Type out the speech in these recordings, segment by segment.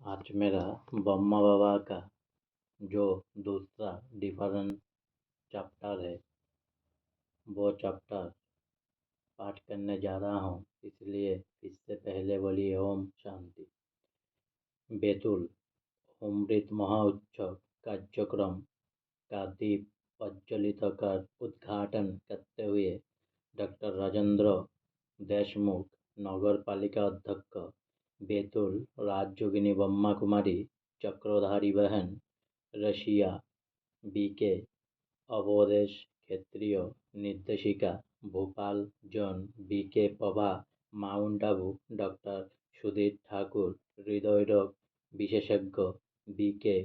आज मेरा बम्मा बाबा का जो दूसरा डिफरेंट चैप्टर है वो चैप्टर पाठ करने जा रहा हूँ। इसलिए इससे पहले बोलिए ओम शांति। बैतूल अमृत महोत्सव कार्यक्रम का दीप प्रज्वलित कर उद्घाटन करते हुए डॉक्टर राजेंद्र देशमुख नगर पालिका अध्यक्ष बैतूल राजयोगिनी ब्रह्मा कुमारी चक्रधारी बहन रशिया बीके अवधेश क्षेत्रीय निर्देशिका Bhopal zone BK Prabha Mount Abu doctor Sudhir Thakur हृदय रोग विशेषज्ञ BK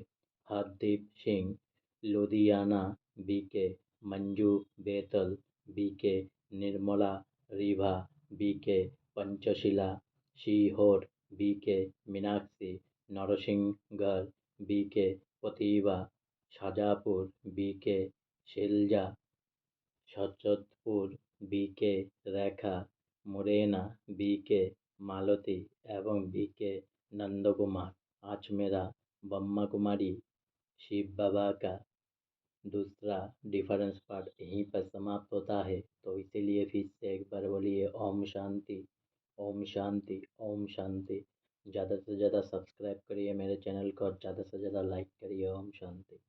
Hardeep Singh Ludhiana BK Manju Betal BK Nirmala Reebha BK Panchshila Sehore BK Meenakshi Narsinghgarh BK Pratibha Shajapur BK Shilja Sachatpur BK Rekha Morena BK Malti एवं बीके नंदकुमार। आज मेरा ब्रह्मा कुमारी शिव बाबा का दूसरा डिफरेंस पार्ट यहीं पर समाप्त होता है। तो इसीलिए फिर से एक बार बोलिए ओम शांति ओम शांति ओम शांति। ज़्यादा से ज़्यादा सब्सक्राइब करिए मेरे चैनल को और ज़्यादा से ज़्यादा लाइक करिए। ओम शांति।